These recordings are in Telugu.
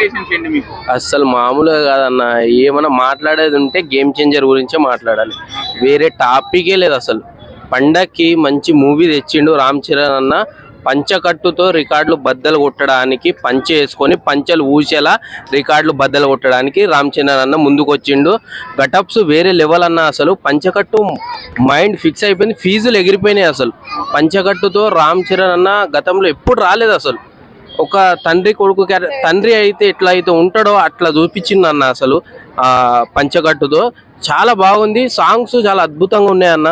ఎక్స్‌పెక్టేషన్స్ ఏంటి మీకు? అస్సలు మామూలుగా కాదన్న. ఏమైనా మాట్లాడేది ఉంటే గేమ్ చేంజర్ గురించే మాట్లాడాలి, వేరే టాపికే లేదు అసలు. పండక్కి మంచి మూవీ తెచ్చిండు రామ్ చరణ్ అన్న. పంచకట్టుతో రికార్డులు బద్దలు కొట్టడానికి, పంచె వేసుకొని పంచెలు ఊసేలా రికార్డులు బద్దలు కొట్టడానికి రామ్ చరణ్ అన్న ముందుకు వచ్చిండు. గటప్స్ వేరే లెవెల్ అన్న. అసలు పంచకట్టు మైండ్ ఫిక్స్ అయిపోయింది, ఫీజులు ఎగిరిపోయినాయి అసలు. పంచకట్టుతో రామ్ చరణ్ అన్న గతంలో ఎప్పుడు రాలేదు అసలు. ఒక తండ్రి కొడుకు తండ్రి అయితే ఎట్లా అయితే ఉంటాడో అట్లా చూపించింది అన్న అసలు. పంచకట్టుతో చాలా బాగుంది. సాంగ్స్ చాలా అద్భుతంగా ఉన్నాయి అన్న.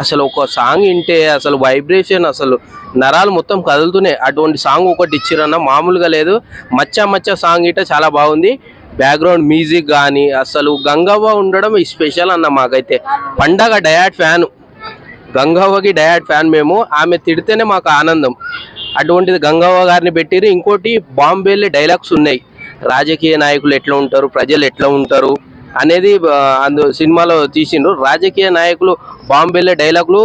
అసలు ఒక సాంగ్ వింటే అసలు వైబ్రేషన్, అసలు నరాలు మొత్తం కదులుతున్నాయి. అటువంటి సాంగ్ ఒకటి ఇచ్చిరన్న, మామూలుగా లేదు. మచ్చా మచ్చా సాంగ్ ఇట చాలా బాగుంది. బ్యాక్గ్రౌండ్ మ్యూజిక్ కానీ అసలు గంగవ్వ ఉండడం స్పెషల్ అన్న. మాకైతే పండగ డయాడ్ ఫ్యాన్, గంగవ్వకి డయాడ్ ఫ్యాన్ మేము. ఆమె తిడితేనే మాకు ఆనందం. అటువంటిది గంగవ్వ గారిని పెట్టిరు. ఇంకోటి బాంబేలో డైలాగ్స్ ఉన్నాయి, రాజకీయ నాయకులు ఎట్లా ఉంటారు, ప్రజలు ఎట్లా ఉంటారు అనేది సినిమాలో తీసిండ్రు. రాజకీయ నాయకులు బాంబేలో డైలాగులు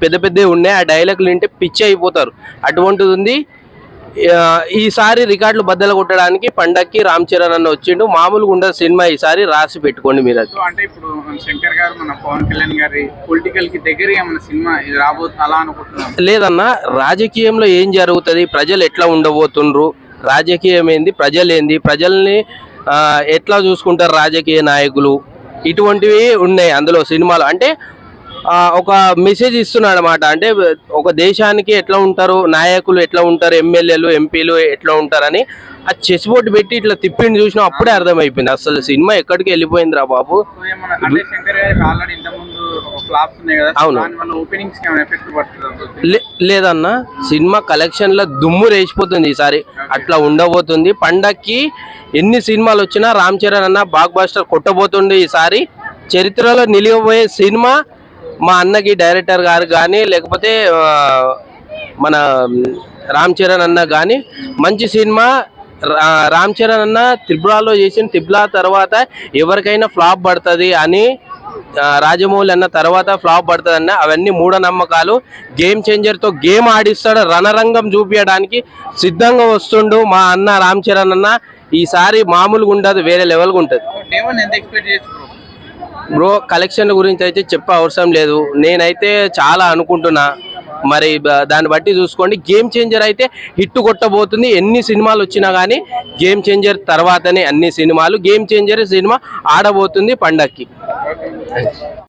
పెద్ద పెద్దవి ఉన్నాయి, ఆ డైలాగులు వింటే పిచ్చి అయిపోతారు. అటువంటిది ఉంది. ఈసారి రికార్డులు బద్దలు కొట్టడానికి పండక్కి రామ్ చరణ్ అన్న వచ్చిండు. మామూలుగా ఉండదు సినిమా. ఈసారి రాసి పెట్టుకోండి మీరు. అది అంటే ఇప్పుడు శంకర్ గారు మన పవన్ కళ్యాణ్ గారి పొలిటికల్ కి దగ్గర మన సినిమా ఇది రాబోతుంది అలా అనుకుంటున్నాం. లేదన్న, రాజకీయంలో ఏం జరుగుతుంది, ప్రజలు ఎట్లా ఉండబోతుండ్రు, రాజకీయం ఏంది, ప్రజలు ఏంది, ప్రజల్ని ఎట్లా చూసుకుంటారు రాజకీయ నాయకులు, ఇటువంటివి ఉన్నాయి అందులో సినిమాలో. అంటే ఒక మెసేజ్ ఇస్తున్నాడు అనమాట. అంటే ఒక దేశానికి ఎట్లా ఉంటారు నాయకులు, ఎట్లా ఉంటారు ఎమ్మెల్యేలు, ఎంపీలు ఎట్లా ఉంటారని ఆ చెస్ బోర్డు పెట్టి ఇట్లా తిప్పిండి చూసినా అప్పుడే అర్థమైపోయింది. అసలు సినిమా ఎక్కడికి వెళ్ళిపోయిందిరా బాబు. అవును, లేదన్న, సినిమా కలెక్షన్ లో దుమ్ము రేసిపోతుంది ఈసారి. అట్లా ఉండబోతుంది. పండక్కి ఎన్ని సినిమాలు వచ్చినా రామ్ చరణ్ అన్న బ్లాక్ బస్టర్ కొట్టబోతుంది ఈసారి. చరిత్రలో నిలిగిపోయే సినిమా. మా అన్నకి డైరెక్టర్ గారు కానీ లేకపోతే మన రామ్ చరణ్ అన్న కానీ మంచి సినిమా. రామ్ చరణ్ అన్న త్రిపురలో చేసిన త్రిపుర తర్వాత ఎవరికైనా ఫ్లాప్ పడుతుంది అని, రాజమౌళి అన్న తర్వాత ఫ్లాప్ పడుతుంది అన్న, అవన్నీ మూఢనమ్మకాలు. గేమ్ చేంజర్తో గేమ్ ఆడిస్తాడు, రణరంగం చూపించడానికి సిద్ధంగా వస్తుండు మా అన్న రామ్ చరణ్ అన్న. ఈసారి మామూలుగా ఉండదు, వేరే లెవెల్గా ఉంటుంది బ్రో. కలెక్షన్ గురించి అయితే చెప్పే అవసరం లేదు, నేనైతే చాలా అనుకుంటున్నా. మరి దాన్ని బట్టి చూసుకోండి. గేమ్ చేంజర్ అయితే హిట్ కొట్టబోతుంది. ఎన్ని సినిమాలు వచ్చినా కానీ గేమ్ చేంజర్ తర్వాతనే అన్ని సినిమాలు. గేమ్ చేంజర్ సినిమా ఆడబోతుంది పండక్కి.